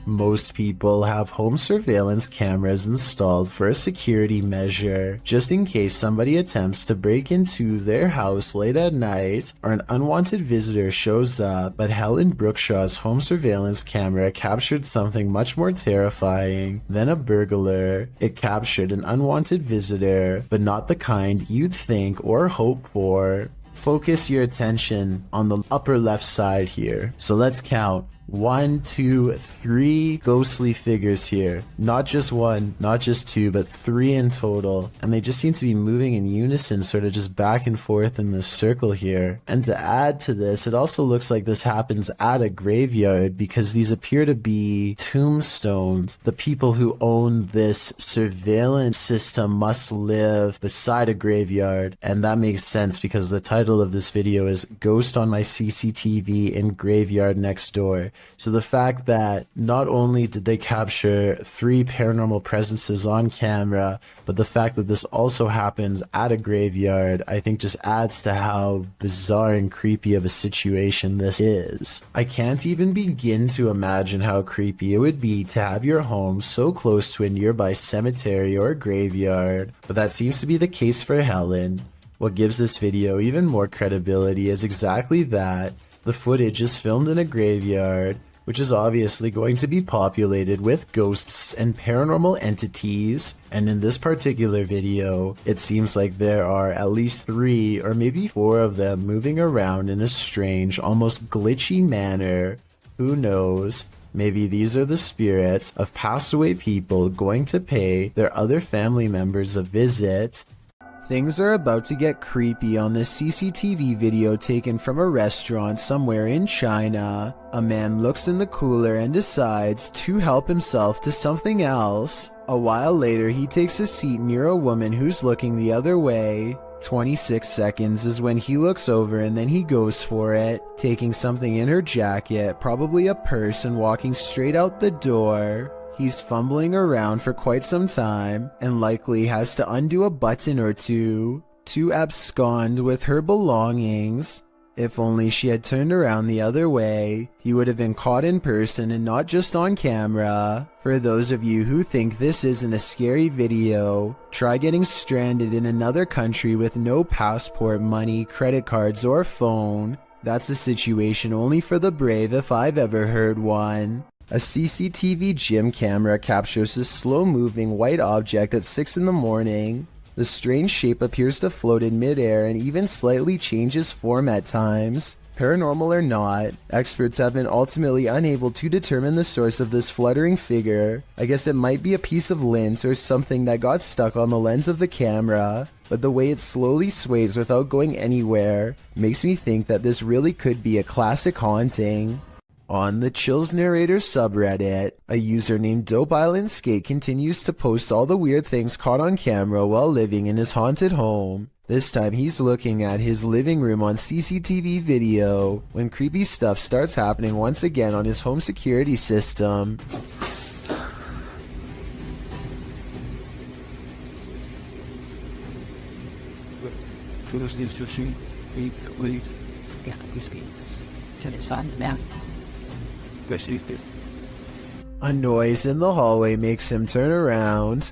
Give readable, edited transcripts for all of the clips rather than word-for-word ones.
Most people have home surveillance cameras installed for a security measure, just in case somebody attempts to break into their house late at night or an unwanted visitor shows up. But Helen Brookshaw's home surveillance camera captured something much more terrifying than a burglar. It captured an unwanted visitor, but not the kind you'd think or hope for. Focus your attention on the upper left side here. So let's count. 1, 2, 3 ghostly figures here. Not just one, not just two, but 3 in total. And they just seem to be moving in unison, sort of just back and forth in this circle here. And to add to this, it also looks like this happens at a graveyard because these appear to be tombstones. The people who own this surveillance system must live beside a graveyard. And that makes sense because the title of this video is Ghost on My CCTV in Graveyard Next Door. So the fact that not only did they capture 3 paranormal presences on camera, but the fact that this also happens at a graveyard, I think just adds to how bizarre and creepy of a situation this is. I can't even begin to imagine how creepy it would be to have your home so close to a nearby cemetery or graveyard, but that seems to be the case for Helen. What gives this video even more credibility is exactly that. The footage is filmed in a graveyard, which is obviously going to be populated with ghosts and paranormal entities, and in this particular video, it seems like there are at least 3 or maybe 4 of them moving around in a strange, almost glitchy manner. Who knows? Maybe these are the spirits of passed away people going to pay their other family members a visit. Things are about to get creepy on this CCTV video taken from a restaurant somewhere in China. A man looks in the cooler and decides to help himself to something else. A while later, he takes a seat near a woman who's looking the other way. 26 seconds is when he looks over and then he goes for it, taking something in her jacket, probably a purse, and walking straight out the door. He's fumbling around for quite some time and likely has to undo a button or two to abscond with her belongings. If only she had turned around the other way, he would have been caught in person and not just on camera. For those of you who think this isn't a scary video, try getting stranded in another country with no passport, money, credit cards, or phone. That's a situation only for the brave if I've ever heard one. A CCTV gym camera captures this slow-moving white object at 6 in the morning. The strange shape appears to float in midair and even slightly changes form at times. Paranormal or not, experts have been ultimately unable to determine the source of this fluttering figure. I guess it might be a piece of lint or something that got stuck on the lens of the camera, but the way it slowly sways without going anywhere makes me think that this really could be a classic haunting. On the Chills Narrator subreddit, a user named Dope Island Skate continues to post all the weird things caught on camera while living in his haunted home. This time he's looking at his living room on CCTV video when creepy stuff starts happening once again on his home security system. A noise in the hallway makes him turn around.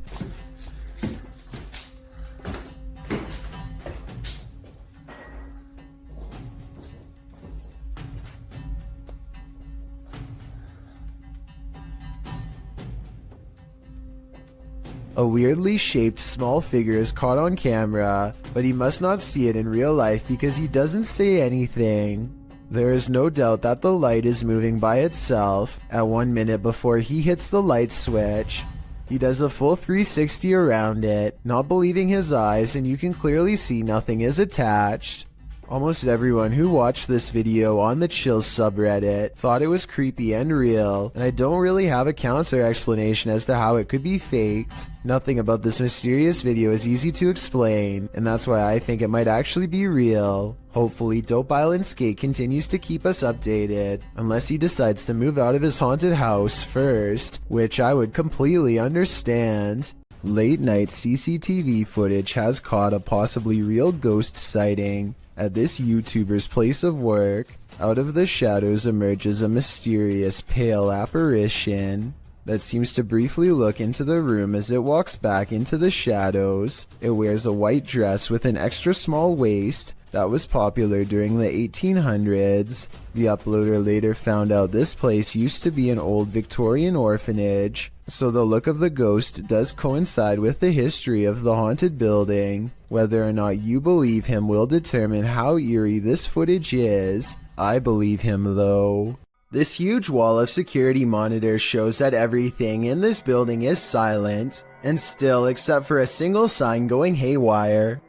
A weirdly shaped small figure is caught on camera, but he must not see it in real life because he doesn't say anything. There is no doubt that the light is moving by itself at 1 minute before he hits the light switch. He does a full 360 around it, not believing his eyes, and you can clearly see nothing is attached. Almost everyone who watched this video on the Chills subreddit thought it was creepy and real, and I don't really have a counter explanation as to how it could be faked. Nothing about this mysterious video is easy to explain, and that's why I think it might actually be real. Hopefully, Dope Island Skate continues to keep us updated, unless he decides to move out of his haunted house first, which I would completely understand. Late night CCTV footage has caught a possibly real ghost sighting at this YouTuber's place of work. Out of the shadows emerges a mysterious pale apparition that seems to briefly look into the room as it walks back into the shadows. It wears a white dress with an extra small waist that was popular during the 1800s. The uploader later found out this place used to be an old Victorian orphanage, so the look of the ghost does coincide with the history of the haunted building. Whether or not you believe him will determine how eerie this footage is. I believe him though. This huge wall of security monitors shows that everything in this building is silent and still, except for a single sign going haywire.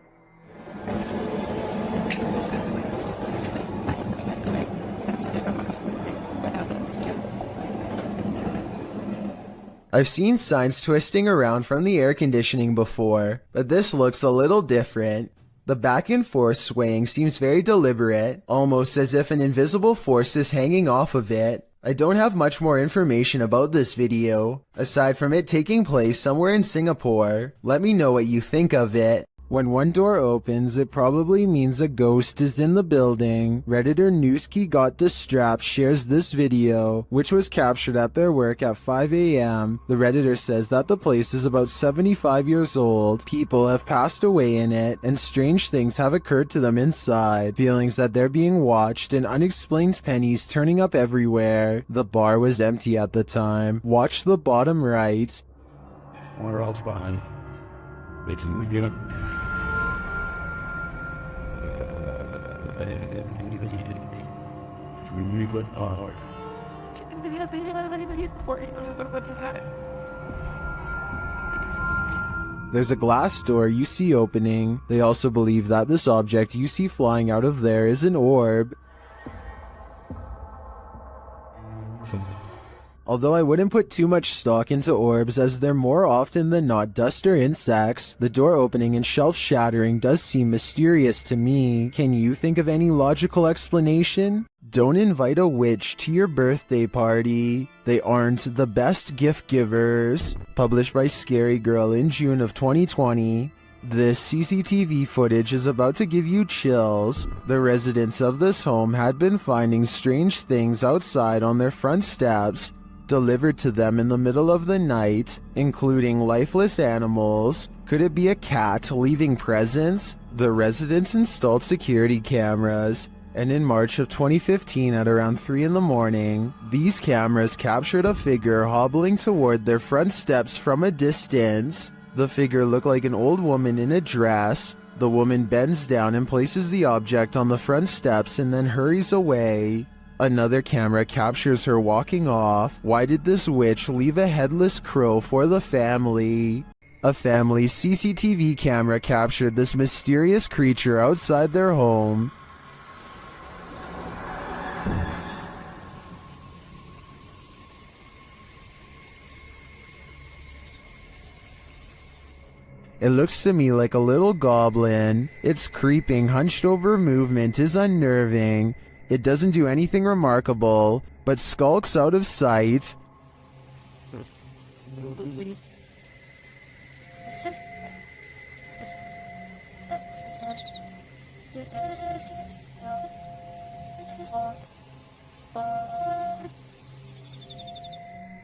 I've seen signs twisting around from the air conditioning before, but this looks a little different. The back and forth swaying seems very deliberate, almost as if an invisible force is hanging off of it. I don't have much more information about this video, aside from it taking place somewhere in Singapore. Let me know what you think of it. When one door opens, it probably means a ghost is in the building. Redditor Newski Got Distrapped shares this video, which was captured at their work at 5 a.m. The Redditor says that the place is about 75 years old. People have passed away in it, and strange things have occurred to them inside. Feelings that they're being watched and unexplained pennies turning up everywhere. The bar was empty at the time. Watch the bottom right. We're all fine. They didn't get him. We went hard. There's a glass door you see opening. They also believe that this object you see flying out of there is an orb. Although I wouldn't put too much stock into orbs, as they're more often than not dust or insects, the door opening and shelf shattering does seem mysterious to me. Can you think of any logical explanation? Don't invite a witch to your birthday party. They aren't the best gift givers. Published by Scary Girl in June of 2020. This CCTV footage is about to give you chills. The residents of this home had been finding strange things outside on their front steps, delivered to them in the middle of the night, including lifeless animals. Could it be a cat leaving presents? The residents installed security cameras, and in March of 2015 at around 3 in the morning, these cameras captured a figure hobbling toward their front steps from a distance. The figure looked like an old woman in a dress. The woman bends down and places the object on the front steps and then hurries away. Another camera captures her walking off. Why did this witch leave a headless crow for the family? A family's CCTV camera captured this mysterious creature outside their home. It looks to me like a little goblin. Its creeping, hunched over movement is unnerving. It doesn't do anything remarkable, but skulks out of sight.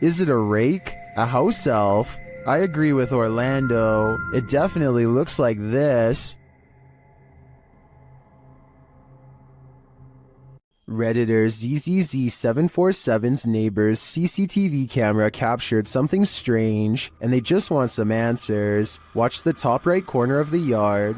Is it a rake? A house elf? I agree with Orlando. It definitely looks like this. Redditor ZZZ747's neighbor's CCTV camera captured something strange, and they just want some answers. Watch the top right corner of the yard.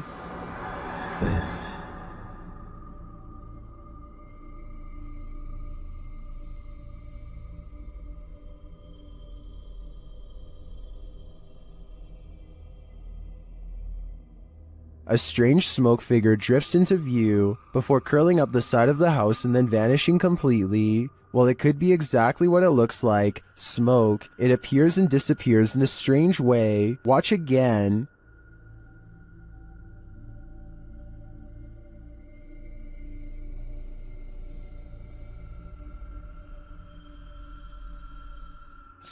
A strange smoke figure drifts into view before curling up the side of the house and then vanishing completely. While it could be exactly what it looks like, smoke, it appears and disappears in a strange way. Watch again.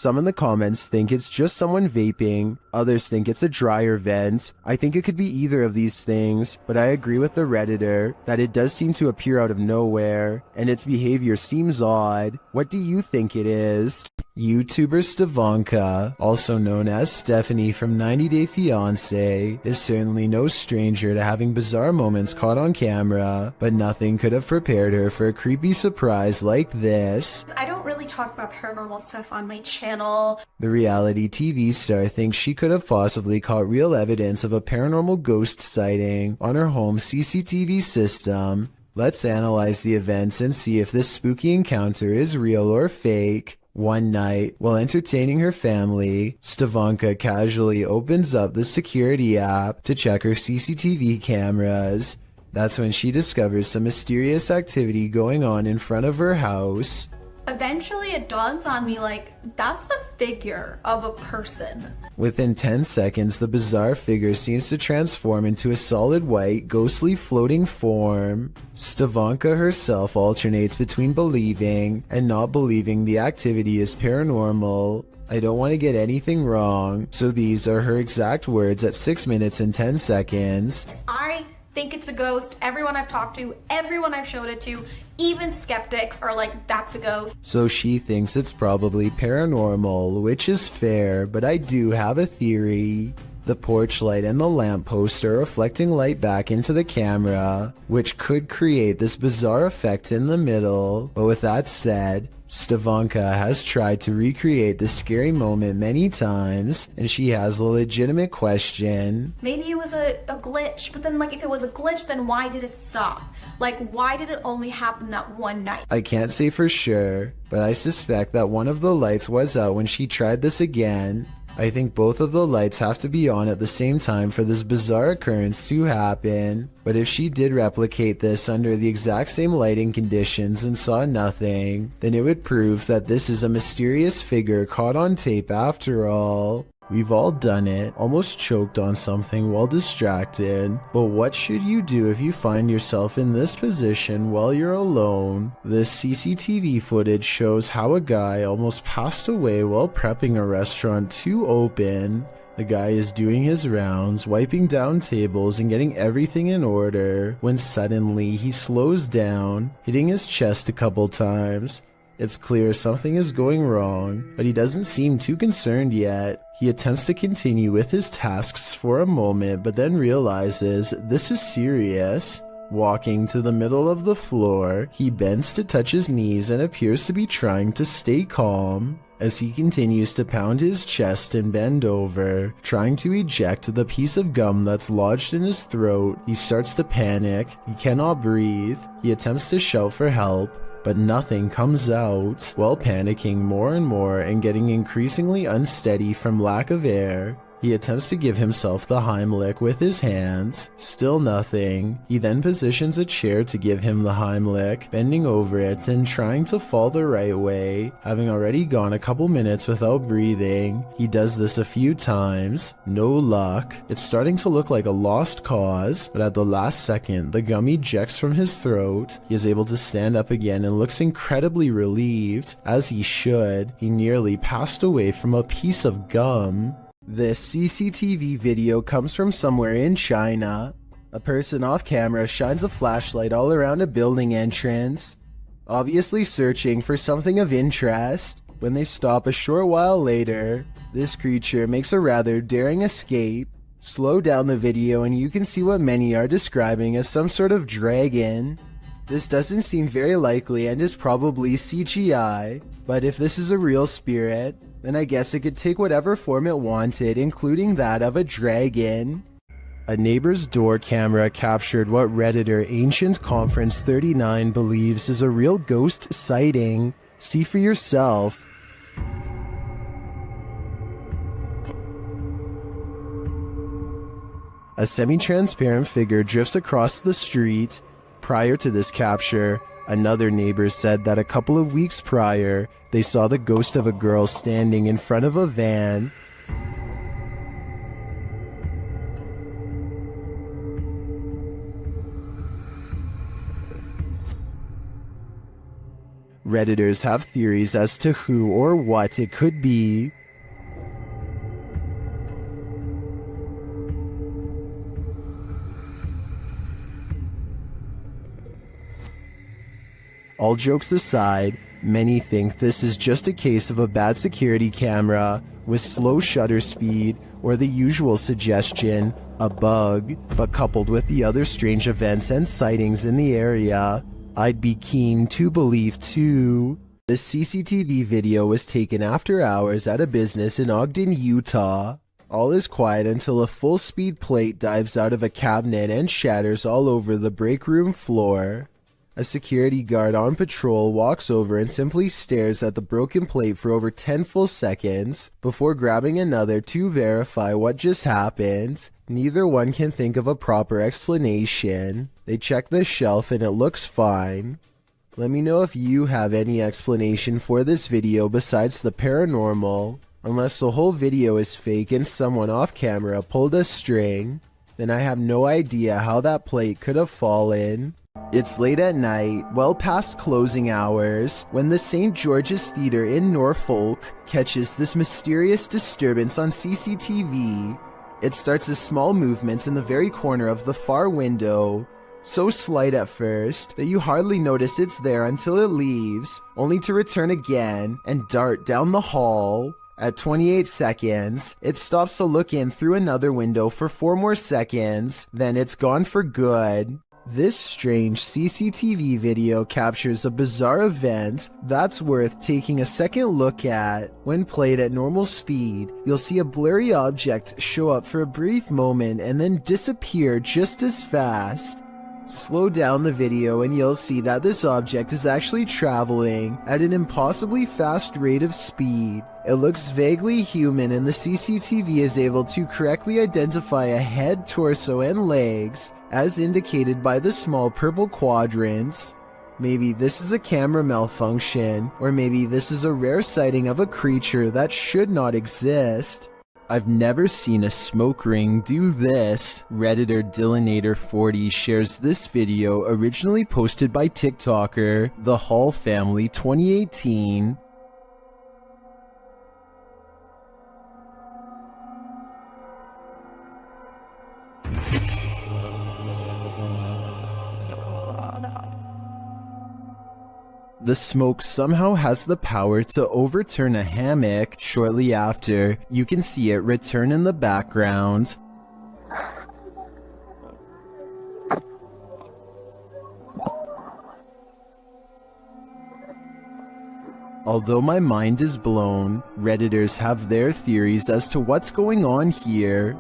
Some in the comments think it's just someone vaping, others think it's a dryer vent. I think it could be either of these things, but I agree with the Redditor that it does seem to appear out of nowhere, and its behavior seems odd. What do you think it is? YouTuber Stevanka, also known as Stephanie from 90 Day Fiancé, is certainly no stranger to having bizarre moments caught on camera, but nothing could have prepared her for a creepy surprise like this. I don't really talk about paranormal stuff on my channel. The reality TV star thinks she could have possibly caught real evidence of a paranormal ghost sighting on her home CCTV system. Let's analyze the events and see if this spooky encounter is real or fake. One night, while entertaining her family, Stevanka casually opens up the security app to check her CCTV cameras. That's when she discovers some mysterious activity going on in front of her house. Eventually it dawns on me, like, that's the figure of a person. Within 10 seconds, the bizarre figure seems to transform into a solid white, ghostly floating form. Stevanka herself alternates between believing and not believing the activity is paranormal. I don't want to get anything wrong, so these are her exact words at 6 minutes and 10 seconds. I think it's a ghost. Everyone I've talked to, everyone I've showed it to, even skeptics are like, that's a ghost. So she thinks it's probably paranormal, which is fair, but I do have a theory. The porch light and the lamppost are reflecting light back into the camera, which could create this bizarre effect in the middle. But with that said, Stevanka has tried to recreate this scary moment many times, and she has a legitimate question. Maybe it was a glitch, but then, like, if it was a glitch, then why did it stop? Like, why did it only happen that one night? I can't say for sure, but I suspect that one of the lights was out when she tried this again. I think both of the lights have to be on at the same time for this bizarre occurrence to happen. But if she did replicate this under the exact same lighting conditions and saw nothing, then it would prove that this is a mysterious figure caught on tape after all. We've all done it, almost choked on something while distracted. But what should you do if you find yourself in this position while you're alone? This CCTV footage shows how a guy almost passed away while prepping a restaurant to open. The guy is doing his rounds, wiping down tables and getting everything in order, when suddenly he slows down, hitting his chest a couple times. It's clear something is going wrong, but he doesn't seem too concerned yet. He attempts to continue with his tasks for a moment, but then realizes this is serious. Walking to the middle of the floor, he bends to touch his knees and appears to be trying to stay calm. As he continues to pound his chest and bend over, trying to eject the piece of gum that's lodged in his throat, he starts to panic. He cannot breathe. He attempts to shout for help, but nothing comes out. While panicking more and more and getting increasingly unsteady from lack of air, he attempts to give himself the Heimlich with his hands. Still nothing. He then positions a chair to give him the Heimlich, bending over it and trying to fall the right way. Having already gone a couple minutes without breathing, he does this a few times. No luck. It's starting to look like a lost cause, but at the last second, the gum ejects from his throat. He is able to stand up again and looks incredibly relieved, as he should. He nearly passed away from a piece of gum. This CCTV video comes from somewhere in China. A person off camera shines a flashlight all around a building entrance, obviously searching for something of interest. When they stop a short while later, this creature makes a rather daring escape. Slow down the video and you can see what many are describing as some sort of dragon. This doesn't seem very likely and is probably CGI, but if this is a real spirit, then I guess it could take whatever form it wanted, including that of a dragon. A neighbor's door camera captured what Redditor Ancient Conference 39 believes is a real ghost sighting. See for yourself. A semi-transparent figure drifts across the street. Prior to this capture, another neighbor said that a couple of weeks prior, they saw the ghost of a girl standing in front of a van. Redditors have theories as to who or what it could be. All jokes aside, many think this is just a case of a bad security camera with slow shutter speed, or the usual suggestion, a bug, but coupled with the other strange events and sightings in the area, I'd be keen to believe too. The CCTV video was taken after hours at a business in Ogden, Utah. All is quiet until a full-speed plate dives out of a cabinet and shatters all over the break room floor. A security guard on patrol walks over and simply stares at the broken plate for over 10 full seconds before grabbing another to verify what just happened. Neither one can think of a proper explanation. They check the shelf and it looks fine. Let me know if you have any explanation for this video besides the paranormal. Unless the whole video is fake and someone off camera pulled a string, then I have no idea how that plate could have fallen. It's late at night, well past closing hours, when the St. George's Theatre in Norfolk catches this mysterious disturbance on CCTV. It starts as small movements in the very corner of the far window, so slight at first that you hardly notice it's there until it leaves, only to return again and dart down the hall. At 28 seconds, it stops to look in through another window for 4 more seconds, then it's gone for good. This strange CCTV video captures a bizarre event that's worth taking a second look at. When played at normal speed, you'll see a blurry object show up for a brief moment and then disappear just as fast. Slow down the video and you'll see that this object is actually traveling at an impossibly fast rate of speed. It looks vaguely human and the CCTV is able to correctly identify a head, torso, and legs as indicated by the small purple quadrants. Maybe this is a camera malfunction, or maybe this is a rare sighting of a creature that should not exist. I've never seen a smoke ring do this. Redditor Dillinator40 shares this video originally posted by TikToker The Hall Family 2018. The smoke somehow has the power to overturn a hammock. Shortly after, you can see it return in the background. Although my mind is blown, Redditors have their theories as to what's going on here.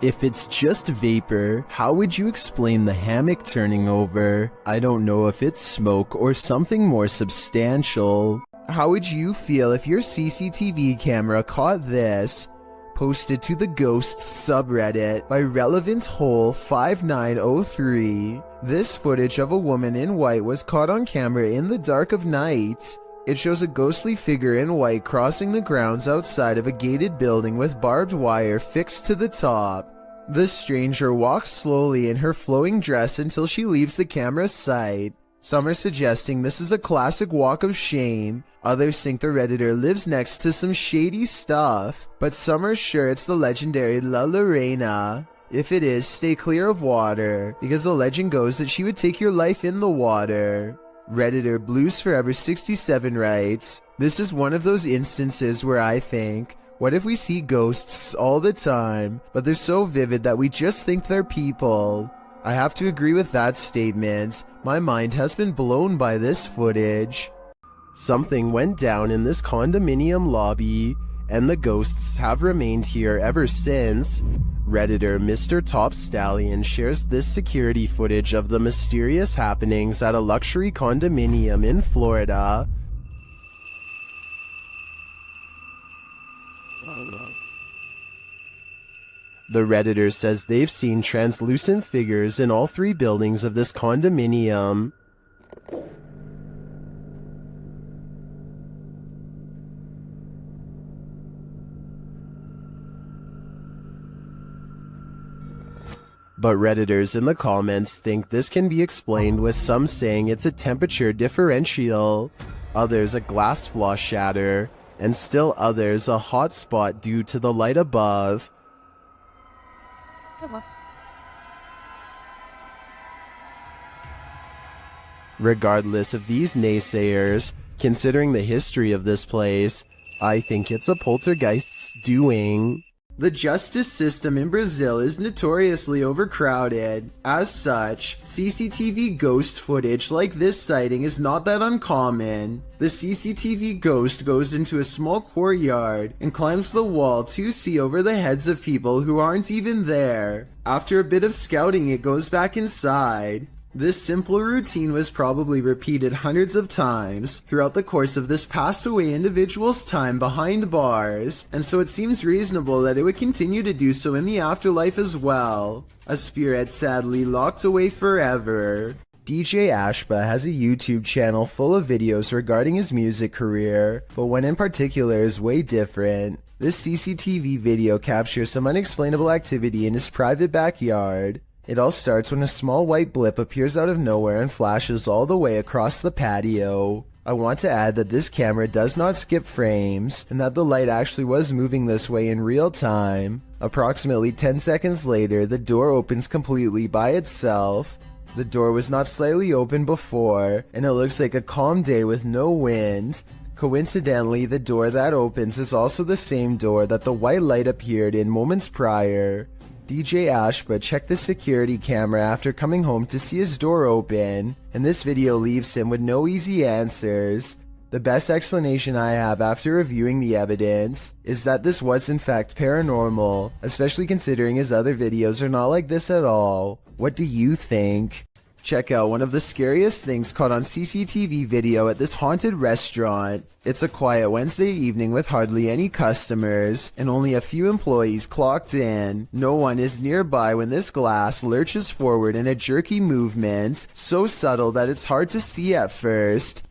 If it's just vapor, how would you explain the hammock turning over? I don't know if it's smoke or something more substantial. How would you feel if your CCTV camera caught this? Posted to the Ghosts subreddit by Relevant Hole 5903. This footage of a woman in white was caught on camera in the dark of night. It shows a ghostly figure in white crossing the grounds outside of a gated building with barbed wire fixed to the top. The stranger walks slowly in her flowing dress until she leaves the camera's sight. Some are suggesting this is a classic walk of shame. Others think the Redditor lives next to some shady stuff. But some are sure it's the legendary La Lorena. If it is, stay clear of water, because the legend goes that she would take your life in the water. Redditor Blues Forever 67 writes, "This is one of those instances where I think, what if we see ghosts all the time, but they're so vivid that we just think they're people?" I have to agree with that statement. My mind has been blown by this footage. Something went down in this condominium lobby, and the ghosts have remained here ever since. Redditor Mr. Top Stallion shares this security footage of the mysterious happenings at a luxury condominium in Florida. The Redditor says they've seen translucent figures in all 3 buildings of this condominium. But Redditors in the comments think this can be explained with some saying it's a temperature differential, others a glass flaw shatter, and still others a hot spot due to the light above. Regardless of these naysayers, considering the history of this place, I think it's a poltergeist's doing. The justice system in Brazil is notoriously overcrowded. As such, CCTV ghost footage like this sighting is not that uncommon. The CCTV ghost goes into a small courtyard and climbs the wall to see over the heads of people who aren't even there. After a bit of scouting, it goes back inside. This simple routine was probably repeated hundreds of times throughout the course of this passed away individual's time behind bars, and so it seems reasonable that it would continue to do so in the afterlife as well. A spirit sadly locked away forever. DJ Ashba has a YouTube channel full of videos regarding his music career, but one in particular is way different. This CCTV video captures some unexplainable activity in his private backyard. It all starts when a small white blip appears out of nowhere and flashes all the way across the patio. I want to add that this camera does not skip frames, and that the light actually was moving this way in real time. Approximately 10 seconds later, the door opens completely by itself. The door was not slightly open before, and it looks like a calm day with no wind. Coincidentally, the door that opens is also the same door that the white light appeared in moments prior. DJ Ashba checked the security camera after coming home to see his door open, and this video leaves him with no easy answers. The best explanation I have after reviewing the evidence is that this was in fact paranormal, especially considering his other videos are not like this at all. What do you think? Check out one of the scariest things caught on CCTV video at this haunted restaurant. It's a quiet Wednesday evening with hardly any customers and only a few employees clocked in. No one is nearby when this glass lurches forward in a jerky movement, so subtle that it's hard to see at first.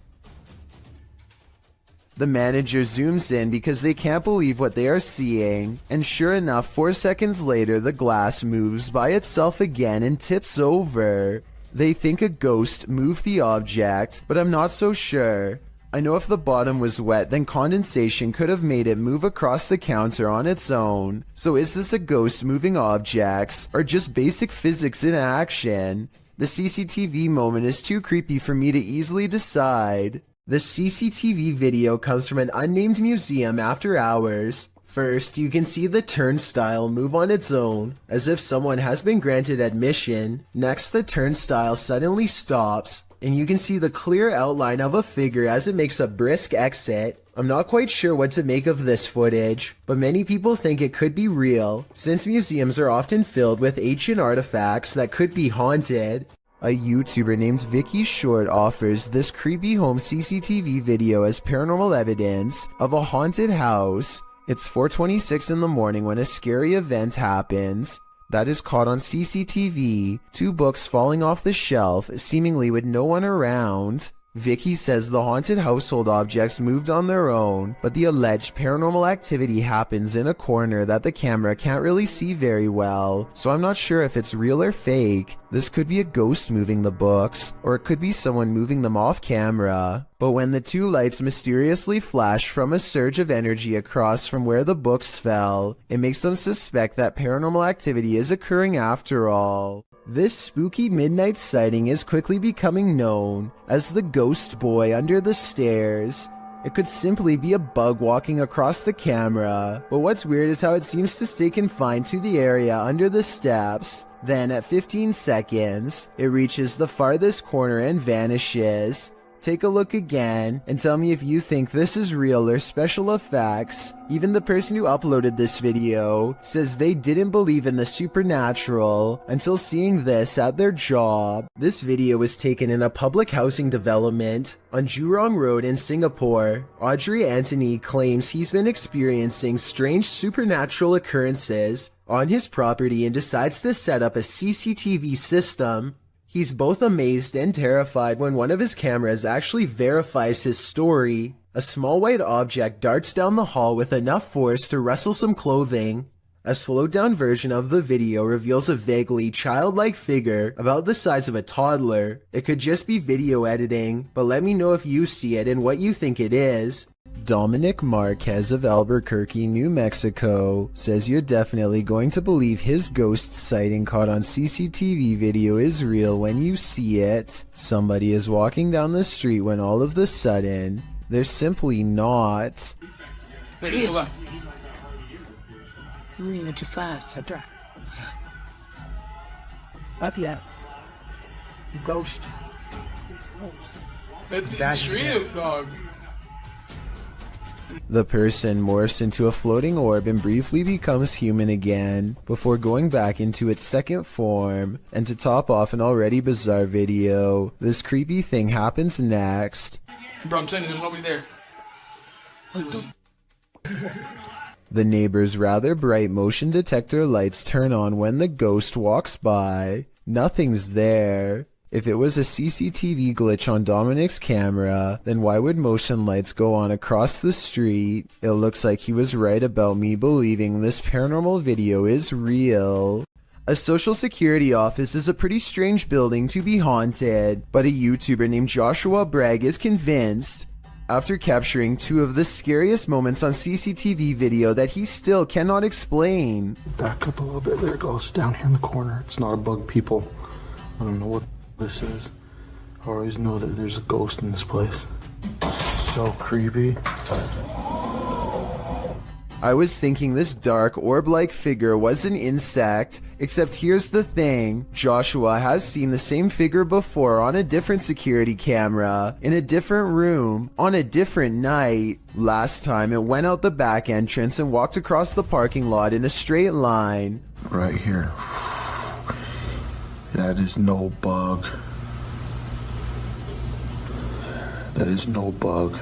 The manager zooms in because they can't believe what they are seeing, and sure enough, 4 seconds later the glass moves by itself again and tips over. They think a ghost moved the object, but I'm not so sure. I know if the bottom was wet, then condensation could have made it move across the counter on its own. So is this a ghost moving objects, or just basic physics in action? The CCTV moment is too creepy for me to easily decide. The CCTV video comes from an unnamed museum after hours. First, you can see the turnstile move on its own, as if someone has been granted admission. Next, the turnstile suddenly stops, and you can see the clear outline of a figure as it makes a brisk exit. I'm not quite sure what to make of this footage, but many people think it could be real, since museums are often filled with ancient artifacts that could be haunted. A YouTuber named Vicky Short offers this creepy home CCTV video as paranormal evidence of a haunted house. It's 4:26 in the morning when a scary event happens that is caught on CCTV, 2 books falling off the shelf, seemingly with no one around. Vicky says the haunted household objects moved on their own, but the alleged paranormal activity happens in a corner that the camera can't really see very well, so I'm not sure if it's real or fake. This could be a ghost moving the books, or it could be someone moving them off camera. But when the 2 lights mysteriously flash from a surge of energy across from where the books fell, it makes them suspect that paranormal activity is occurring after all. This spooky midnight sighting is quickly becoming known as the ghost boy under the stairs. It could simply be a bug walking across the camera, but what's weird is how it seems to stay confined to the area under the steps. Then at 15 seconds, it reaches the farthest corner and vanishes. Take a look again and tell me if you think this is real or special effects. Even the person who uploaded this video says they didn't believe in the supernatural until seeing this at their job. This video was taken in a public housing development on Jurong Road in Singapore. Audrey Anthony claims he's been experiencing strange supernatural occurrences on his property and decides to set up a CCTV system. He's both amazed and terrified when one of his cameras actually verifies his story. A small white object darts down the hall with enough force to rustle some clothing. A slowed down version of the video reveals a vaguely childlike figure about the size of a toddler. It could just be video editing, but let me know if you see it and what you think it is. Dominic Marquez of Albuquerque, New Mexico says you're definitely going to believe his ghost sighting caught on CCTV video is real when you see it. Somebody is walking down the street when all of the sudden, they're simply not. You're reading it too fast. That's right. Up yet. Ghost. That's extreme, dog. The person morphs into a floating orb and briefly becomes human again, before going back into its second form. And to top off an already bizarre video, this creepy thing happens next. Bro, I'm telling you, there's nobody there. The neighbor's rather bright motion detector lights turn on when the ghost walks by. Nothing's there. If it was a CCTV glitch on Dominic's camera, then why would motion lights go on across the street? It looks like he was right about me believing this paranormal video is real. A social security office is a pretty strange building to be haunted, but a YouTuber named Joshua Bragg is convinced, after capturing two of the scariest moments on CCTV video that he still cannot explain. Back up a little bit, there it goes, down here in the corner. It's not a bug, people. I don't know what this is. I always know that there's a ghost in this place. So creepy. I was thinking this dark orb-like figure was an insect, except here's the thing, Joshua has seen the same figure before on a different security camera, in a different room, on a different night. Last time it went out the back entrance and walked across the parking lot in a straight line. Right here. That is no bug. That is no bug.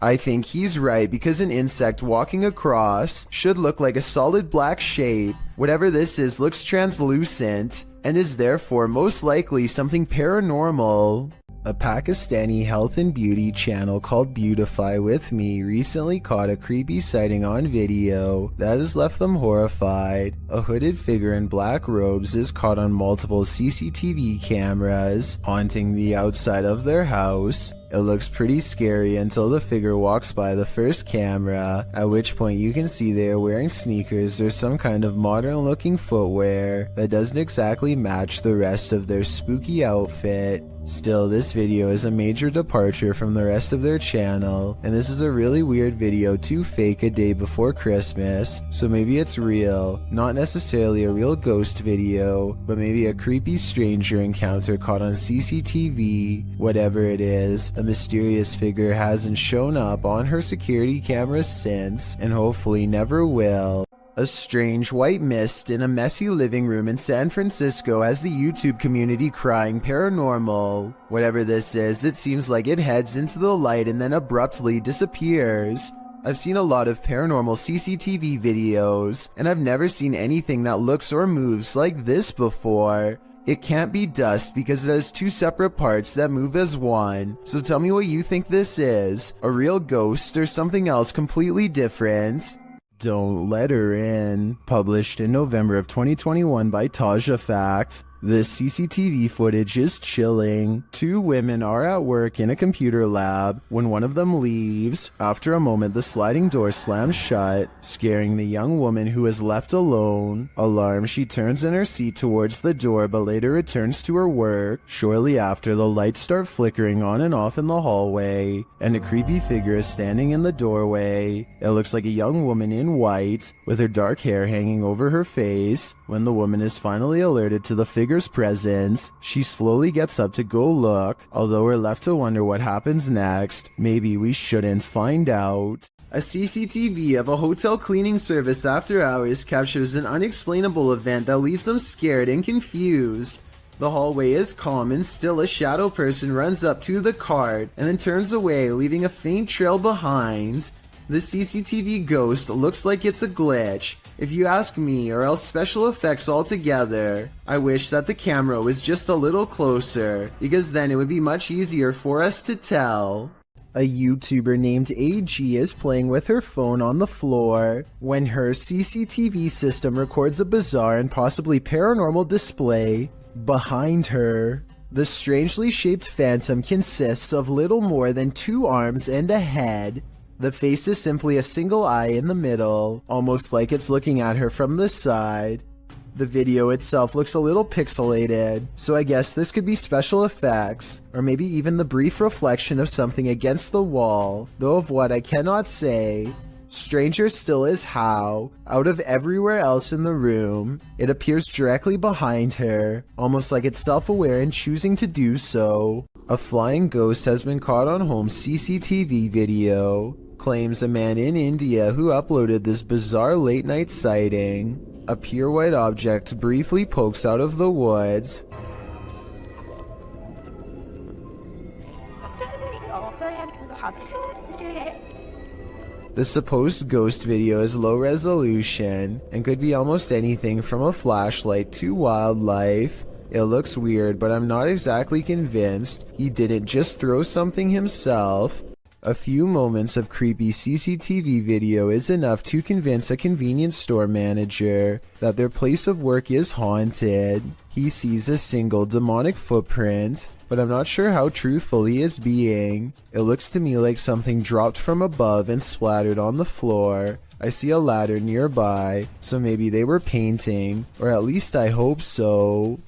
I think he's right because an insect walking across should look like a solid black shape. Whatever this is looks translucent and is therefore most likely something paranormal. A Pakistani health and beauty channel called Beautify With Me recently caught a creepy sighting on video that has left them horrified. A hooded figure in black robes is caught on multiple CCTV cameras, haunting the outside of their house. It looks pretty scary until the figure walks by the first camera, at which point you can see they are wearing sneakers or some kind of modern looking footwear that doesn't exactly match the rest of their spooky outfit. Still, this video is a major departure from the rest of their channel, and this is a really weird video to fake a day before Christmas, so maybe it's real, not necessarily a real ghost video, but maybe a creepy stranger encounter caught on CCTV. Whatever it is, a mysterious figure hasn't shown up on her security cameras since, and hopefully never will. A strange white mist in a messy living room in San Francisco has the YouTube community crying paranormal. Whatever this is, it seems like it heads into the light and then abruptly disappears. I've seen a lot of paranormal CCTV videos, and I've never seen anything that looks or moves like this before. It can't be dust because it has two separate parts that move as one. So tell me what you think this is, a real ghost or something else completely different? Don't Let Her In, published in November of 2021 by Taja Fact. This CCTV footage is chilling. Two women are at work in a computer lab when one of them leaves. After a moment, the sliding door slams shut, scaring the young woman who is left alone. Alarmed, she turns in her seat towards the door but later returns to her work. Shortly after, the lights start flickering on and off in the hallway, and a creepy figure is standing in the doorway. It looks like a young woman in white, with her dark hair hanging over her face. When the woman is finally alerted to the figure's presence, she slowly gets up to go look, although we're left to wonder what happens next. Maybe we shouldn't find out. A CCTV of a hotel cleaning service after hours captures an unexplainable event that leaves them scared and confused. The hallway is calm and still a shadow person runs up to the cart and then turns away, leaving a faint trail behind. The CCTV ghost looks like it's a glitch, if you ask me, or else special effects altogether. I wish that the camera was just a little closer, because then it would be much easier for us to tell. A YouTuber named AG is playing with her phone on the floor when her CCTV system records a bizarre and possibly paranormal display behind her. The strangely shaped phantom consists of little more than 2 arms and a head. The face is simply a single eye in the middle, almost like it's looking at her from the side. The video itself looks a little pixelated, so I guess this could be special effects, or maybe even the brief reflection of something against the wall, though of what I cannot say. Stranger still is how, out of everywhere else in the room, it appears directly behind her, almost like it's self-aware and choosing to do so. A flying ghost has been caught on home CCTV video, claims a man in India who uploaded this bizarre late-night sighting. A pure white object briefly pokes out of the woods. The supposed ghost video is low resolution and could be almost anything from a flashlight to wildlife. It looks weird, but I'm not exactly convinced he didn't just throw something himself. A few moments of creepy CCTV video is enough to convince a convenience store manager that their place of work is haunted. He sees a single demonic footprint, but I'm not sure how truthful he is being. It looks to me like something dropped from above and splattered on the floor. I see a ladder nearby, so maybe they were painting, or at least I hope so.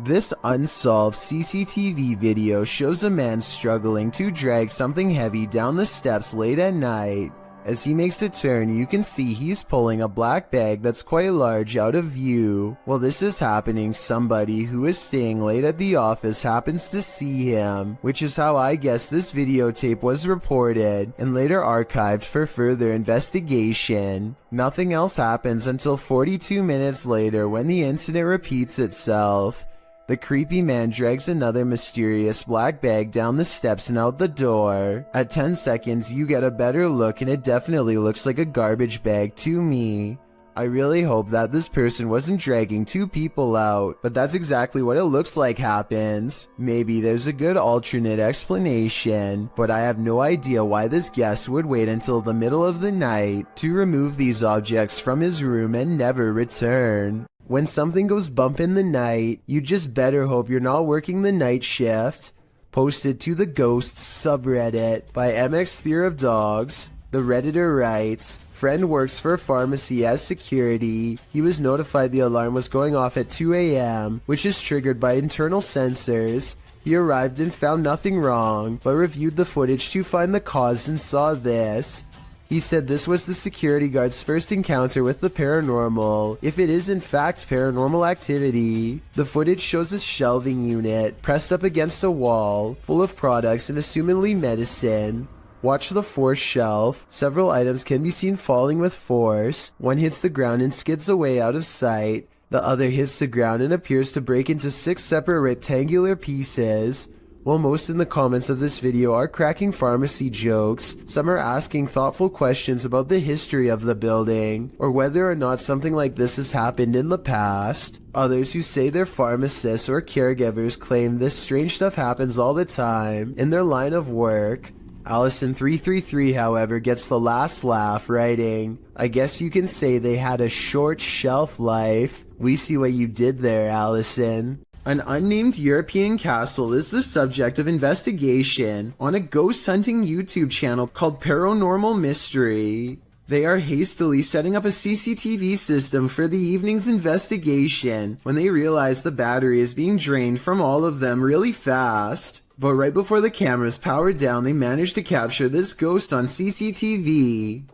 This unsolved CCTV video shows a man struggling to drag something heavy down the steps late at night. As he makes a turn, you can see he's pulling a black bag that's quite large out of view. While this is happening, somebody who is staying late at the office happens to see him, which is how I guess this videotape was reported and later archived for further investigation. Nothing else happens until 42 minutes later when the incident repeats itself. The creepy man drags another mysterious black bag down the steps and out the door. At 10 seconds, you get a better look and it definitely looks like a garbage bag to me. I really hope that this person wasn't dragging 2 people out, but that's exactly what it looks like happens. Maybe there's a good alternate explanation, but I have no idea why this guest would wait until the middle of the night to remove these objects from his room and never return. When something goes bump in the night, you just better hope you're not working the night shift. Posted to the Ghosts subreddit by MX Theory of Dogs. The Redditor writes, friend works for a pharmacy as security. He was notified the alarm was going off at 2 a.m., which is triggered by internal sensors. He arrived and found nothing wrong, but reviewed the footage to find the cause and saw this. He said this was the security guard's first encounter with the paranormal, if it is in fact paranormal activity. The footage shows a shelving unit pressed up against a wall, full of products and assumedly medicine. Watch the fourth shelf. Several items can be seen falling with force. One hits the ground and skids away out of sight. The other hits the ground and appears to break into 6 separate rectangular pieces. While most in the comments of this video are cracking pharmacy jokes, some are asking thoughtful questions about the history of the building, or whether or not something like this has happened in the past. Others who say they're pharmacists or caregivers claim this strange stuff happens all the time in their line of work. Allison333, however, gets the last laugh, writing, I guess you can say they had a short shelf life. We see what you did there, Allison. An unnamed European castle is the subject of investigation on a ghost hunting YouTube channel called Paranormal Mystery. They are hastily setting up a CCTV system for the evening's investigation when they realize the battery is being drained from all of them really fast. But right before the cameras power down, they manage to capture this ghost on CCTV.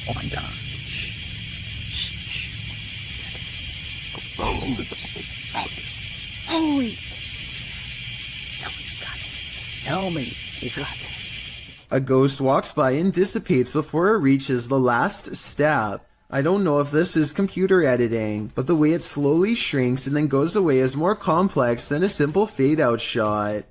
Oh my god. Holy! Tell me you got it. A ghost walks by and dissipates before it reaches the last step. I don't know if this is computer editing, but the way it slowly shrinks and then goes away is more complex than a simple fade-out shot.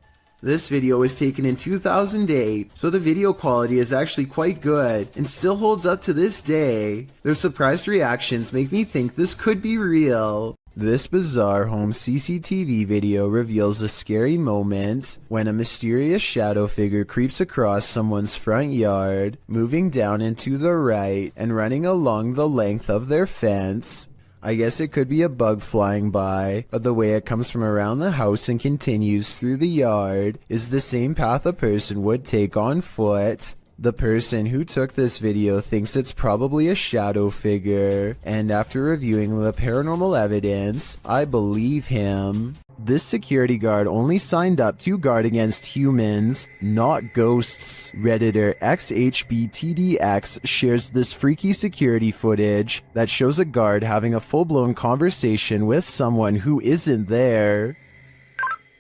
This video was taken in 2008, so the video quality is actually quite good and still holds up to this day. Their surprised reactions make me think this could be real. This bizarre home CCTV video reveals a scary moment when a mysterious shadow figure creeps across someone's front yard, moving down and to the right and running along the length of their fence. I guess it could be a bug flying by, but the way it comes from around the house and continues through the yard is the same path a person would take on foot. The person who took this video thinks it's probably a shadow figure, and after reviewing the paranormal evidence, I believe him. This security guard only signed up to guard against humans, not ghosts. Redditor XHBTDX shares this freaky security footage that shows a guard having a full-blown conversation with someone who isn't there.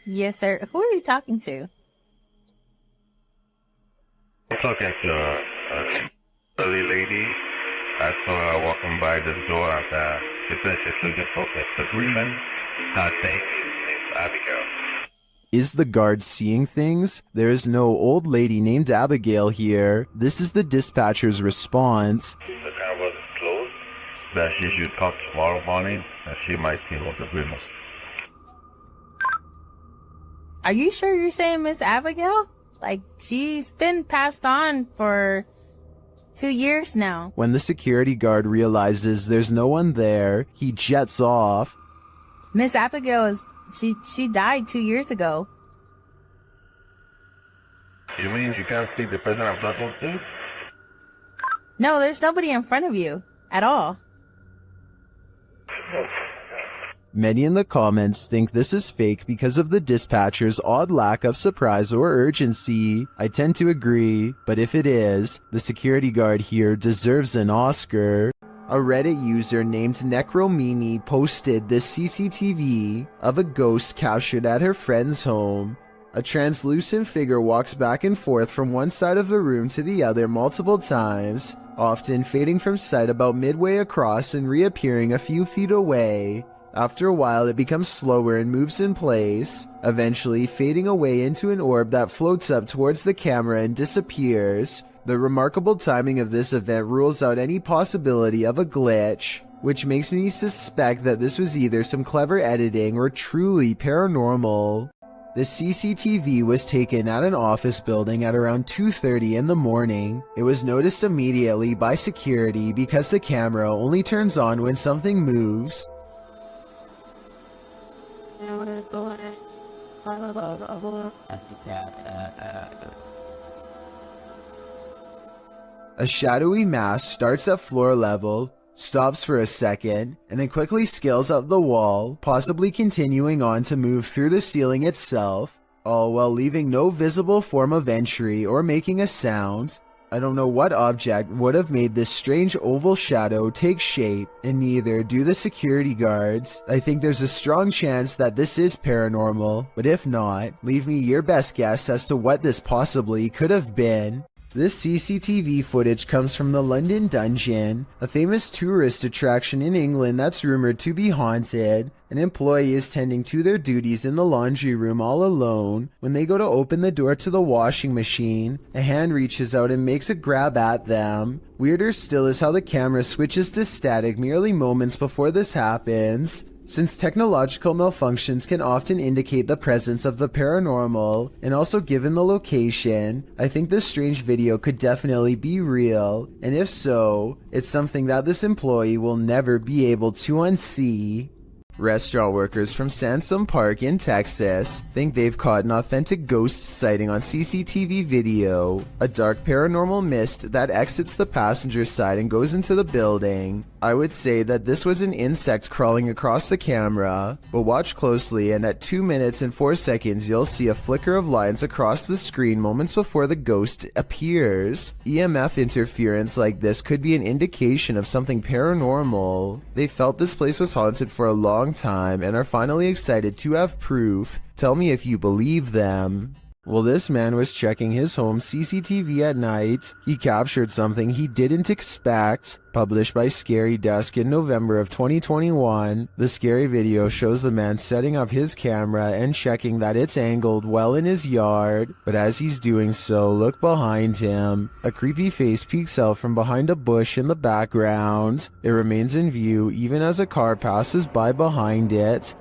Yes, sir. Who are you talking to? I'm talking to a early lady. I saw her walking by the door and she said she's looking for the agreement. I think it's Abigail. Is the guard seeing things? There is no old lady named Abigail here. This is the dispatcher's response. The car was closed. That she should talk tomorrow morning and she might see what the agreement. Are you sure you're saying Miss Abigail? Like, she's been passed on for 2 years now. When the security guard realizes there's no one there, he jets off. Miss Abigail is, she died 2 years ago. You mean you can't see the person I'm talking to? No, there's nobody in front of you at all. Many in the comments think this is fake because of the dispatcher's odd lack of surprise or urgency. I tend to agree, but if it is, the security guard here deserves an Oscar. A Reddit user named Necromimi posted this CCTV of a ghost captured at her friend's home. A translucent figure walks back and forth from one side of the room to the other multiple times, often fading from sight about midway across and reappearing a few feet away. After a while, it becomes slower and moves in place, eventually fading away into an orb that floats up towards the camera and disappears. The remarkable timing of this event rules out any possibility of a glitch, which makes me suspect that this was either some clever editing or truly paranormal. The CCTV was taken at an office building at around 2:30 in the morning. It was noticed immediately by security because the camera only turns on when something moves. A shadowy mass starts at floor level, stops for a second, and then quickly scales up the wall, possibly continuing on to move through the ceiling itself, all while leaving no visible form of entry or making a sound. I don't know what object would have made this strange oval shadow take shape, and neither do the security guards. I think there's a strong chance that this is paranormal, but if not, leave me your best guess as to what this possibly could have been. This CCTV footage comes from the London Dungeon, a famous tourist attraction in England that's rumored to be haunted. An employee is tending to their duties in the laundry room all alone. When they go to open the door to the washing machine, a hand reaches out and makes a grab at them. Weirder still is how the camera switches to static merely moments before this happens. Since technological malfunctions can often indicate the presence of the paranormal, and also given the location, I think this strange video could definitely be real, and if so, it's something that this employee will never be able to unsee. Restaurant workers from Sansom Park in Texas think they've caught an authentic ghost sighting on CCTV video. A dark paranormal mist that exits the passenger side and goes into the building. I would say that this was an insect crawling across the camera, but watch closely and at 2 minutes and 4 seconds you'll see a flicker of lines across the screen moments before the ghost appears. EMF interference like this could be an indication of something paranormal. They felt this place was haunted for a long time and are finally excited to have proof. Tell me if you believe them. While this man was checking his home CCTV at night, he captured something he didn't expect. Published by Scary Desk in November of 2021, the scary video shows the man setting up his camera and checking that it's angled well in his yard. But as he's doing so, look behind him. A creepy face peeks out from behind a bush in the background. It remains in view even as a car passes by behind it.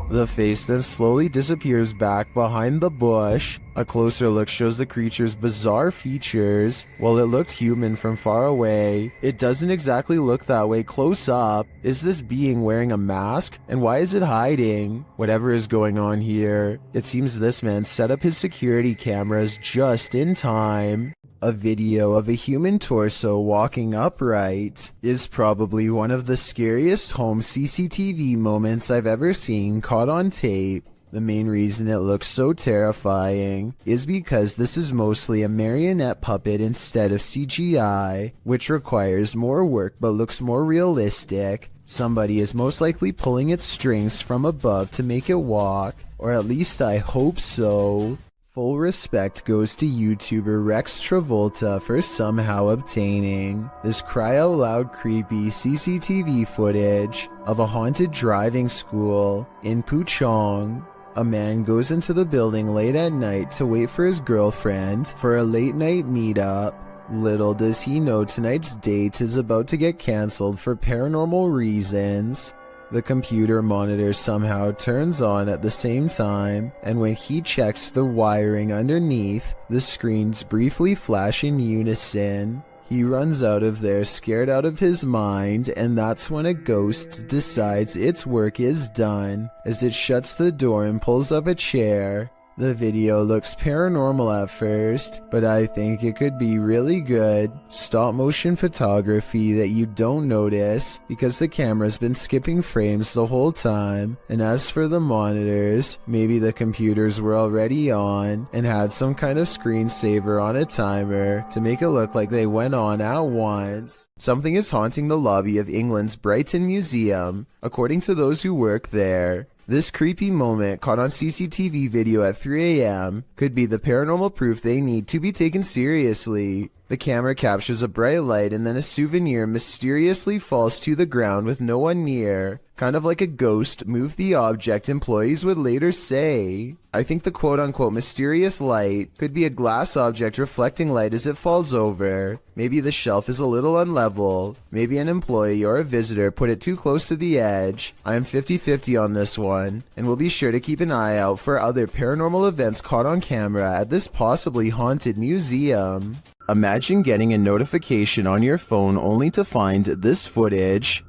The face then slowly disappears back behind the bush. A closer look shows the creature's bizarre features. While it looked human from far away, it doesn't exactly look that way close up. Is this being wearing a mask? And why is it hiding? Whatever is going on here, it seems this man set up his security cameras just in time. A video of a human torso walking upright is probably one of the scariest home CCTV moments I've ever seen caught on tape. The main reason it looks so terrifying is because this is mostly a marionette puppet instead of CGI, which requires more work but looks more realistic. Somebody is most likely pulling its strings from above to make it walk, or at least I hope so. Full respect goes to YouTuber Rex Travolta for somehow obtaining this cry-out-loud creepy CCTV footage of a haunted driving school in Puchong. A man goes into the building late at night to wait for his girlfriend for a late-night meetup. Little does he know tonight's date is about to get cancelled for paranormal reasons. The computer monitor somehow turns on at the same time, and when he checks the wiring underneath, the screens briefly flash in unison. He runs out of there scared out of his mind, and that's when a ghost decides its work is done as it shuts the door and pulls up a chair. The video looks paranormal at first, but I think it could be really good stop motion photography that you don't notice because the camera's been skipping frames the whole time. And as for the monitors, maybe the computers were already on and had some kind of screensaver on a timer to make it look like they went on at once. Something is haunting the lobby of England's Brighton Museum, according to those who work there. This creepy moment caught on CCTV video at 3 a.m. could be the paranormal proof they need to be taken seriously. The camera captures a bright light and then a souvenir mysteriously falls to the ground with no one near. Kind of like a ghost moved the object, employees would later say. I think the quote-unquote mysterious light could be a glass object reflecting light as it falls over. Maybe the shelf is a little unlevel. Maybe an employee or a visitor put it too close to the edge. I am 50-50 on this one, and we'll be sure to keep an eye out for other paranormal events caught on camera at this possibly haunted museum. Imagine getting a notification on your phone only to find this footage.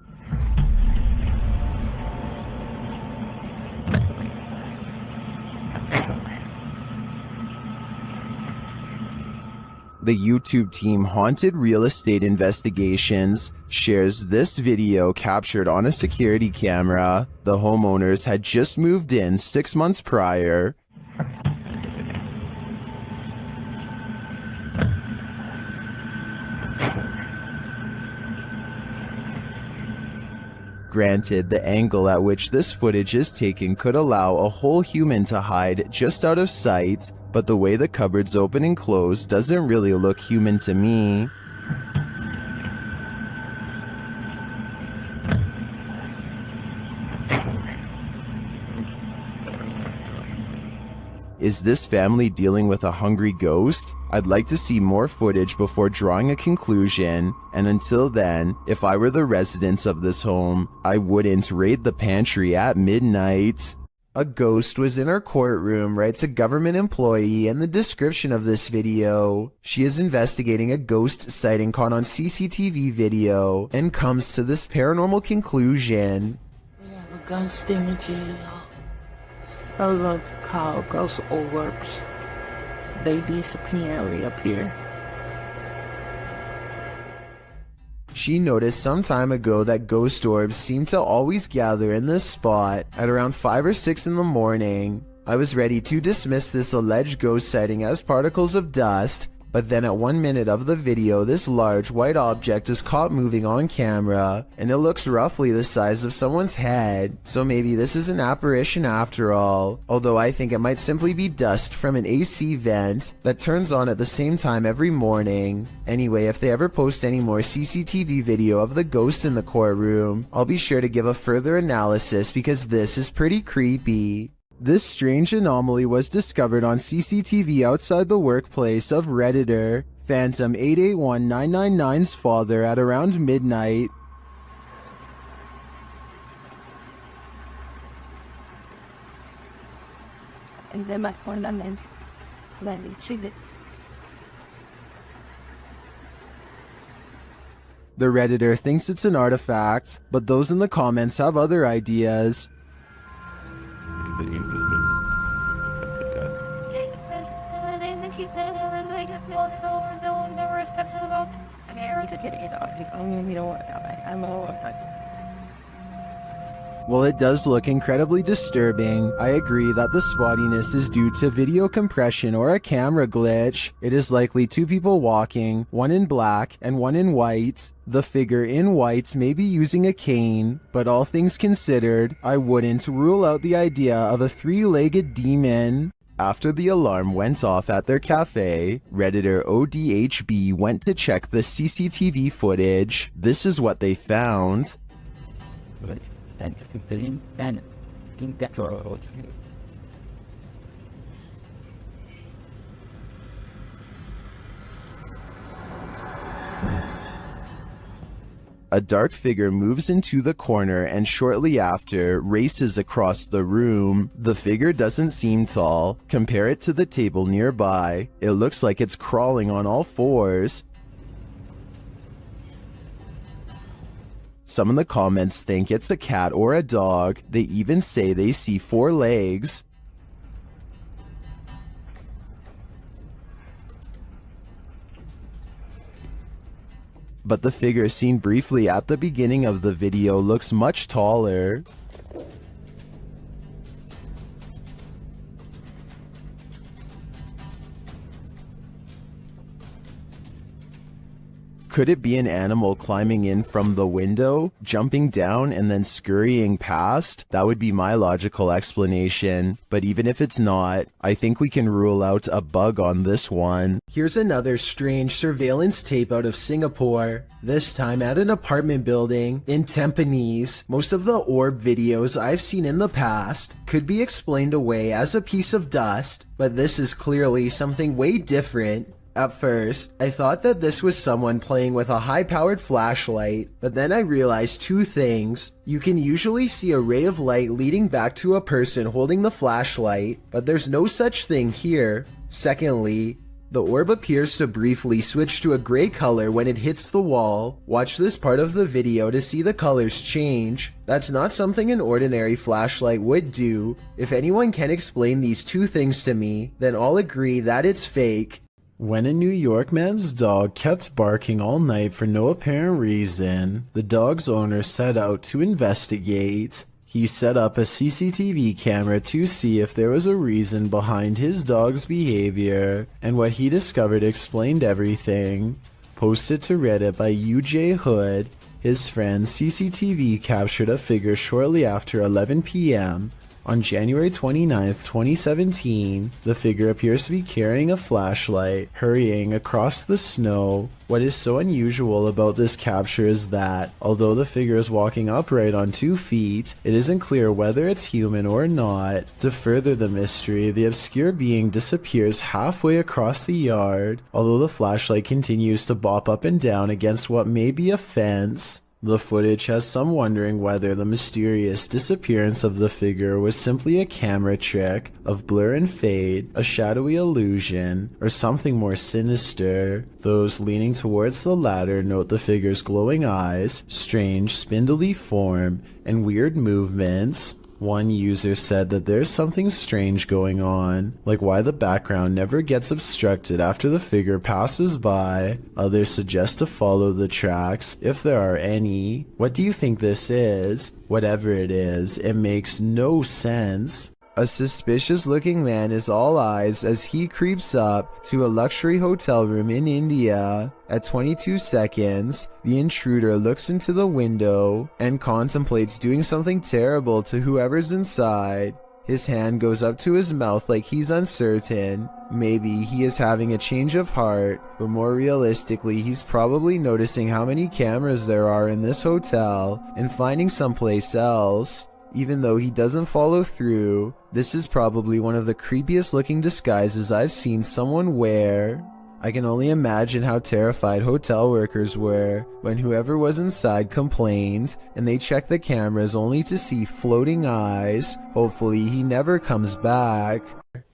The YouTube team Haunted Real Estate Investigations shares this video captured on a security camera. The homeowners had just moved in 6 months prior. Granted, the angle at which this footage is taken could allow a whole human to hide just out of sight, but the way the cupboards open and close doesn't really look human to me. Is this family dealing with a hungry ghost? I'd like to see more footage before drawing a conclusion, and until then, if I were the residents of this home, I wouldn't raid the pantry at midnight. A ghost was in our courtroom, writes a government employee in the description of this video. She is investigating a ghost sighting caught on CCTV video and comes to this paranormal conclusion. We have a ghost image. Those are called ghost orbs. They disappear and reappear. She noticed some time ago that ghost orbs seem to always gather in this spot at around 5 or 6 in the morning. I was ready to dismiss this alleged ghost sighting as particles of dust, But then at 1 minute of the video, this large white object is caught moving on camera, and it looks roughly the size of someone's head. So maybe this is an apparition after all, although I think it might simply be dust from an AC vent that turns on at the same time every morning. Anyway, if they ever post any more CCTV video of the ghost in the courtroom, I'll be sure to give a further analysis because this is pretty creepy. This strange anomaly was discovered on CCTV outside the workplace of Redditor Phantom 881999's father at around midnight. The Redditor thinks it's an artifact, but those in the comments have other ideas. While it does look incredibly disturbing, I agree that the spottiness is due to video compression or a camera glitch. It is likely two people walking, one in black and one in white. The figure in white may be using a cane, but all things considered, I wouldn't rule out the idea of a three-legged demon. After the alarm went off at their cafe, Redditor ODHB went to check the CCTV footage. This is what they found. A dark figure moves into the corner and shortly after races across the room. The figure doesn't seem tall. Compare it to the table nearby. It looks like it's crawling on all fours. Some in the comments think it's a cat or a dog. They even say they see 4 legs. But the figure seen briefly at the beginning of the video looks much taller. Could it be an animal climbing in from the window, jumping down and then scurrying past? That would be my logical explanation. But even if it's not, I think we can rule out a bug on this one. Here's another strange surveillance tape out of Singapore. This time at an apartment building in Tampines. Most of the orb videos I've seen in the past could be explained away as a piece of dust, but this is clearly something way different. At first, I thought that this was someone playing with a high-powered flashlight, but then I realized 2 things. You can usually see a ray of light leading back to a person holding the flashlight, but there's no such thing here. Secondly, the orb appears to briefly switch to a gray color when it hits the wall. Watch this part of the video to see the colors change. That's not something an ordinary flashlight would do. If anyone can explain these 2 things to me, then I'll agree that it's fake. When a New York man's dog kept barking all night for no apparent reason, the dog's owner set out to investigate. He set up a CCTV camera to see if there was a reason behind his dog's behavior, and what he discovered explained everything. Posted to Reddit by UJ Hood, his friend's CCTV captured a figure shortly after 11 p.m. On January 29th, 2017, the figure appears to be carrying a flashlight, hurrying across the snow. What is so unusual about this capture is that, although the figure is walking upright on 2 feet, it isn't clear whether it's human or not. To further the mystery, the obscure being disappears halfway across the yard, although the flashlight continues to bop up and down against what may be a fence. The footage has some wondering whether the mysterious disappearance of the figure was simply a camera trick of blur and fade, a shadowy illusion, or something more sinister. Those leaning towards the latter note the figure's glowing eyes, strange spindly form, and weird movements. One user said that there's something strange going on, like why the background never gets obstructed after the figure passes by. Others suggest to follow the tracks, if there are any. What do you think this is? Whatever it is, it makes no sense. A suspicious looking man is all eyes as he creeps up to a luxury hotel room in India. At 22 seconds, the intruder looks into the window and contemplates doing something terrible to whoever's inside. His hand goes up to his mouth like he's uncertain. Maybe he is having a change of heart, but more realistically, he's probably noticing how many cameras there are in this hotel and finding someplace else. Even though he doesn't follow through, this is probably one of the creepiest looking disguises I've seen someone wear. I can only imagine how terrified hotel workers were when whoever was inside complained and they checked the cameras only to see floating eyes. Hopefully he never comes back.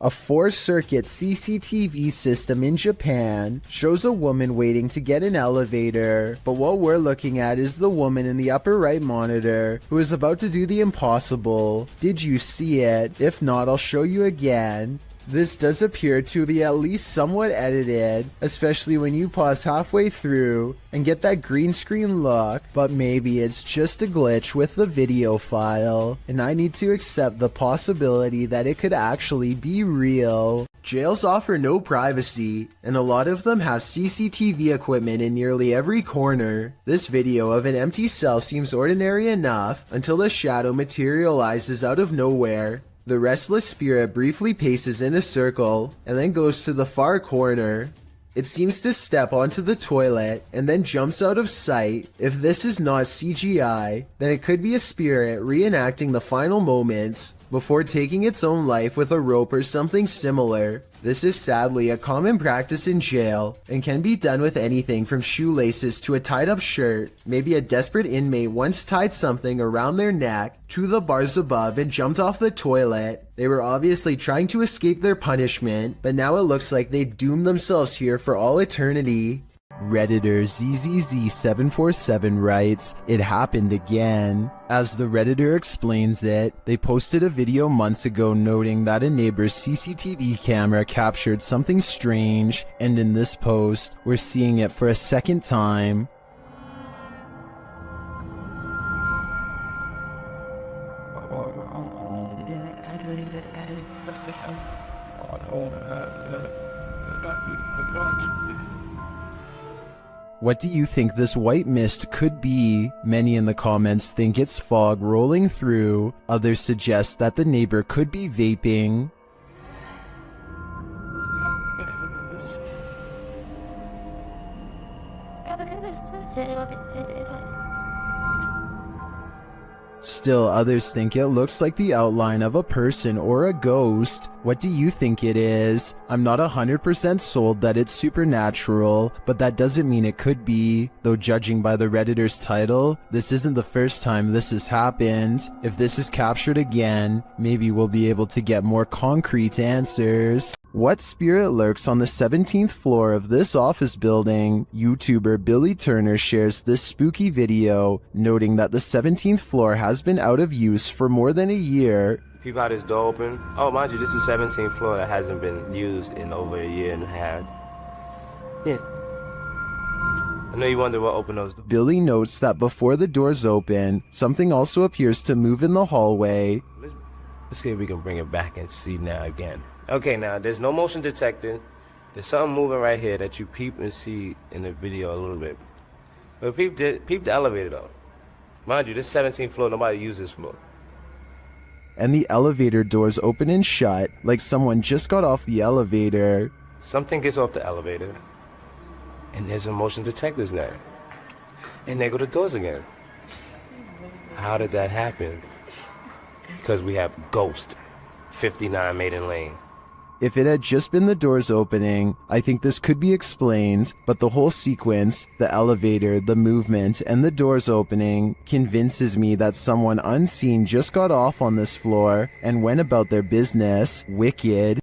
A 4-circuit CCTV system in Japan shows a woman waiting to get an elevator, but what we're looking at is the woman in the upper right monitor who is about to do the impossible. Did you see it? If not, I'll show you again. This does appear to be at least somewhat edited, especially when you pause halfway through and get that green screen look, but maybe it's just a glitch with the video file, and I need to accept the possibility that it could actually be real. Jails offer no privacy, and a lot of them have CCTV equipment in nearly every corner. This video of an empty cell seems ordinary enough until the shadow materializes out of nowhere. The restless spirit briefly paces in a circle and then goes to the far corner. It seems to step onto the toilet and then jumps out of sight. If this is not CGI, then it could be a spirit reenacting the final moments before taking its own life with a rope or something similar. This is sadly a common practice in jail and can be done with anything from shoelaces to a tied up shirt. Maybe a desperate inmate once tied something around their neck to the bars above and jumped off the toilet. They were obviously trying to escape their punishment, but now it looks like they doomed themselves here for all eternity. Redditor ZZZ747 writes, "It happened again." As the Redditor explains it, they posted a video months ago noting that a neighbor's CCTV camera captured something strange, and in this post, we're seeing it for a second time. What do you think this white mist could be? Many in the comments think it's fog rolling through. Others suggest that the neighbor could be vaping. Still, others think it looks like the outline of a person or a ghost. What do you think it is? I'm not 100% sold that it's supernatural, but that doesn't mean it could be. Though judging by the Redditor's title, this isn't the first time this has happened. If this is captured again, maybe we'll be able to get more concrete answers. What spirit lurks on the 17th floor of this office building? YouTuber Billy Turner shares this spooky video, noting that the 17th floor has been out of use for more than a year. Peep out this door open. Oh, mind you, this is 17th floor that hasn't been used in over a year and a half. Yeah. I know you wonder what opened those doors. Billy notes that before the doors open, something also appears to move in the hallway. Let's see if we can bring it back and see now again. Okay, now there's no motion detected. There's something moving right here that you peep and see in the video a little bit. But peep the elevator though. Mind you, this 17th floor, nobody uses this floor. And the elevator doors open and shut, like someone just got off the elevator. Something gets off the elevator, and there's a motion detector's there. And there go the doors again. How did that happen? Because we have Ghost, 59 Maiden Lane. If it had just been the doors opening, I think this could be explained, but the whole sequence, the elevator, the movement, and the doors opening, convinces me that someone unseen just got off on this floor and went about their business. Wicked.